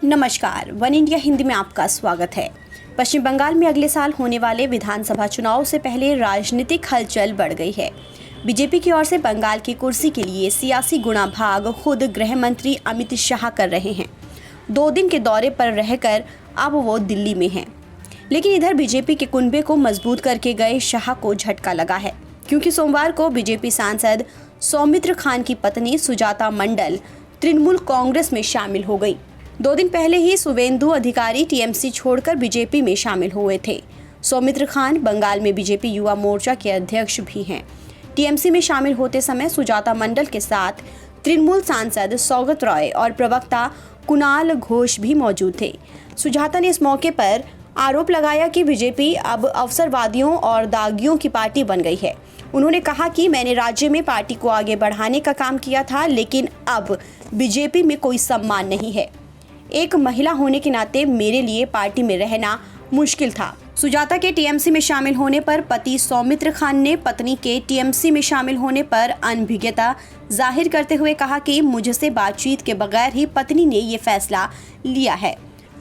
नमस्कार, one India Hindi में आपका स्वागत है। पश्चिम बंगाल में अगले साल होने वाले विधानसभा चुनाव से पहले राजनीतिक हलचल बढ़ गई है। बीजेपी की ओर से बंगाल की कुर्सी के लिए सियासी गुणाभाग खुद गृह मंत्री अमित शाह कर रहे हैं। 2 दिन के दौरे पर रहकर अब वो दिल्ली में हैं। लेकिन इधर बीजेपी के कुनबे को मजबूत करके गए शाह को झटका लगा है, क्योंकि सोमवार को बीजेपी सांसद सौमित्र खान की पत्नी सुजाता मंडल तृणमूल कांग्रेस में शामिल हो गई। 2 दिन पहले ही शुभेंदु अधिकारी टीएमसी छोड़कर बीजेपी में शामिल हुए थे। सौमित्र खान बंगाल में बीजेपी युवा मोर्चा के अध्यक्ष भी हैं। टीएमसी में शामिल होते समय सुजाता मंडल के साथ तृणमूल सांसद सौगत रॉय और प्रवक्ता कुणाल घोष भी मौजूद थे। सुजाता ने इस मौके पर आरोप लगाया कि बीजेपी अब अवसरवादियों और दागियों की पार्टी बन गई है। उन्होंने कहा कि मैंने राज्य में पार्टी को आगे बढ़ाने का काम किया था, लेकिन अब बीजेपी में कोई सम्मान नहीं है। एक महिला होने के नाते मेरे लिए पार्टी में रहना मुश्किल था। सुजाता के टीएमसी में शामिल होने पर पति सौमित्र खान ने पत्नी के टीएमसी में शामिल होने पर अनभिज्ञता जाहिर करते हुए कहा कि मुझसे बातचीत के बगैर ही पत्नी ने ये फैसला लिया है।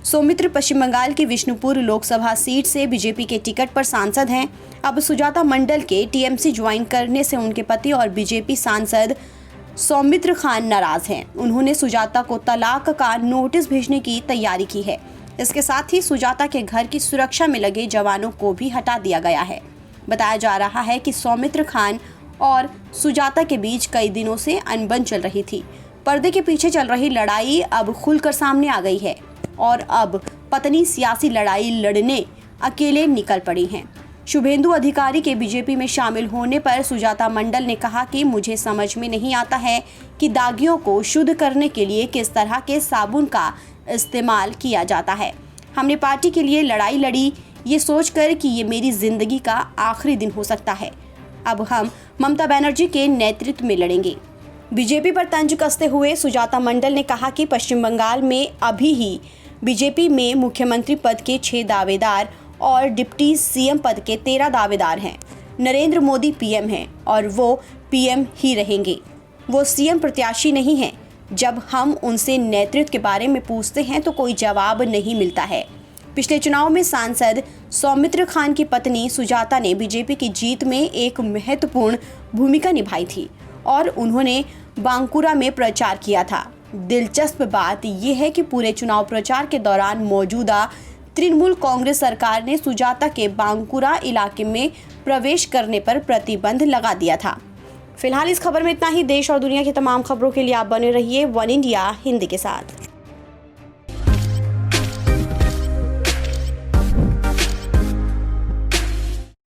सौमित्र पश्चिम बंगाल की विष्णुपुर लोकसभा सीट से बीजेपी के टिकट पर सांसद हैं। अब सुजाता मंडल के टीएमसी ज्वाइन करने से उनके पति और बीजेपी सांसद सौमित्र खान नाराज हैं। उन्होंने सुजाता को तलाक का नोटिस भेजने की तैयारी की है। इसके साथ ही सुजाता के घर की सुरक्षा में लगे जवानों को भी हटा दिया गया है। बताया जा रहा है कि सौमित्र खान और सुजाता के बीच कई दिनों से अनबन चल रही थी। पर्दे के पीछे चल रही लड़ाई अब खुलकर सामने आ गई है और अब पत्नी सियासी लड़ाई लड़ने अकेले निकल पड़ी हैं। शुभेंदु अधिकारी के बीजेपी में शामिल होने पर सुजाता मंडल ने कहा कि मुझे समझ में नहीं आता है कि दागियों को शुद्ध करने के लिए किस तरह के साबुन का इस्तेमाल किया जाता है। हमने पार्टी के लिए लड़ाई लड़ी, ये सोचकर कि ये मेरी जिंदगी का आखिरी दिन हो सकता है। अब हम ममता बनर्जी के नेतृत्व में लड़ेंगे। बीजेपी पर तंज कसते हुए सुजाता मंडल ने कहा कि पश्चिम बंगाल में अभी ही बीजेपी में मुख्यमंत्री पद के 6 दावेदार और डिप्टी सीएम पद के 13 दावेदार हैं। नरेंद्र मोदी पीएम हैं और वो पीएम ही रहेंगे। वो सीएम प्रत्याशी नहीं हैं। जब हम उनसे नेतृत्व के बारे में पूछते हैं तो कोई जवाब नहीं मिलता है। पिछले चुनाव में सांसद सौमित्र खान की पत्नी सुजाता ने बीजेपी की जीत में एक महत्वपूर्ण भूमिका निभाई थी और उन्होंने बांकुरा में प्रचार किया था। दिलचस्प बात यह है कि पूरे चुनाव प्रचार के दौरान मौजूदा तृणमूल कांग्रेस सरकार ने सुजाता के बांकुरा इलाके में प्रवेश करने पर प्रतिबंध लगा दिया था। फिलहाल इस खबर में इतना ही। देश और दुनिया की तमाम खबरों के लिए आप बने रहिए वन इंडिया हिंदी के साथ।